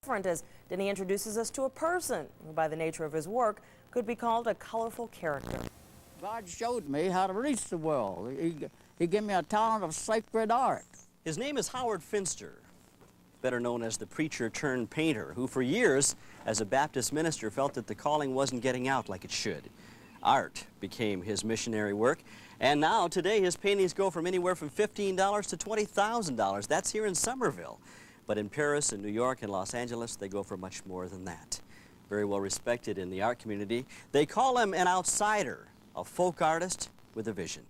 different as Denny introduces us to a person who, by the nature of his work, could be called a colorful character. God showed me how to reach the world. He gave me a talent of sacred art. His name is Howard Finster, better known as the preacher turned painter, who for years, as a Baptist minister, felt that the calling wasn't getting out like it should. Art became his missionary work, and now today his paintings go from anywhere from $15 to $20,000. That's here in Somerville. But in Paris and New York and Los Angeles, they go for much more than that. Very well respected in the art community. They call him an outsider, a folk artist with a vision.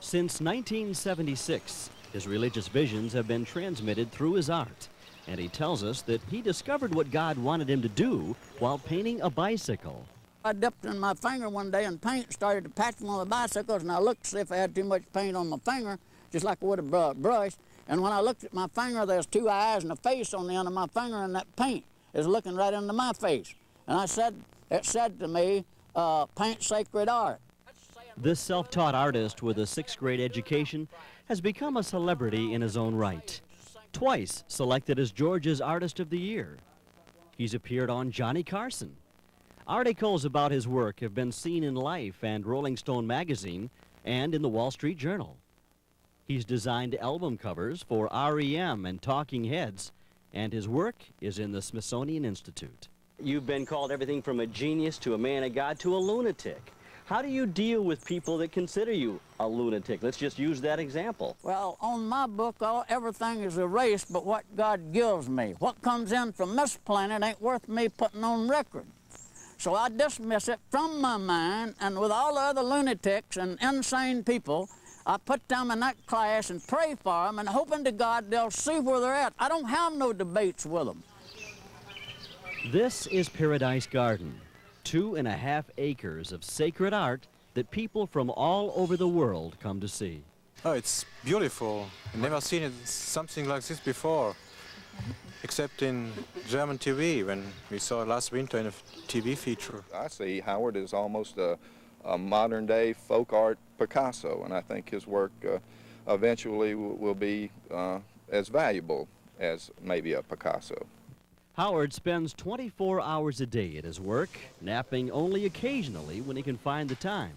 Since 1976, his religious visions have been transmitted through his art. And he tells us that he discovered what God wanted him to do while painting a bicycle. I dipped in my finger one day and paint started to patch one of the bicycles, and I looked to see if I had too much paint on my finger, just like I would a brush. And when I looked at my finger, there's two eyes and a face on the end of my finger, and that paint is looking right into my face. And it said to me, paint sacred art. This self-taught artist with a 6th grade education has become a celebrity in his own right. Twice selected as Georgia's Artist of the Year. He's appeared on Johnny Carson. Articles about his work have been seen in Life and Rolling Stone magazine and in the Wall Street Journal. He's designed album covers for REM and Talking Heads, and his work is in the Smithsonian Institute. You've been called everything from a genius to a man of God to a lunatic. How do you deal with people that consider you a lunatic? Let's just use that example. Well, on my book, everything is erased but what God gives me. What comes in from this planet ain't worth me putting on record. So I dismiss it from my mind, and with all the other lunatics and insane people, I put them in that class and pray for them and hoping to God they'll see where they're at. I don't have no debates with them. This is Paradise Garden, 2.5 acres of sacred art that people from all over the world come to see. Oh, it's beautiful. I've never seen something like this before, except in German TV, when we saw it last winter in a TV feature. I see Howard as almost a modern-day folk art Picasso, and I think his work eventually will be as valuable as maybe a Picasso. Howard spends 24 hours a day at his work, napping only occasionally when he can find the time.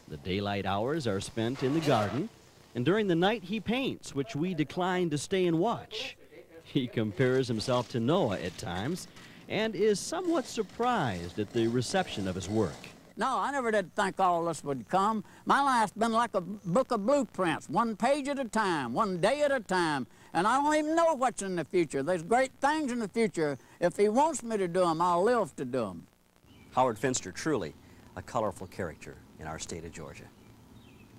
The daylight hours are spent in the garden, and during the night he paints, which we decline to stay and watch. He compares himself to Noah at times and is somewhat surprised at the reception of his work. No, I never did think all this would come. My life's been like a book of blueprints, one page at a time, one day at a time, and I don't even know what's in the future. There's great things in the future. If he wants me to do them, I'll live to do them. Howard Finster, truly a colorful character in our state of Georgia.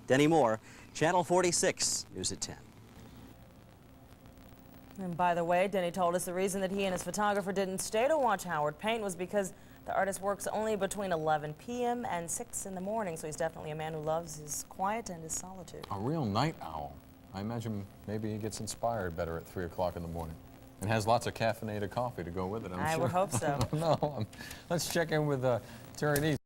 Denny Moore, Channel 46, News at 10. And by the way, Denny told us the reason that he and his photographer didn't stay to watch Howard paint was because the artist works only between 11 p.m. and 6 in the morning, so he's definitely a man who loves his quiet and his solitude. A real night owl. I imagine maybe he gets inspired better at 3 o'clock in the morning and has lots of caffeinated coffee to go with it, I'm sure. I would hope so. No, let's check in with Terry Neese.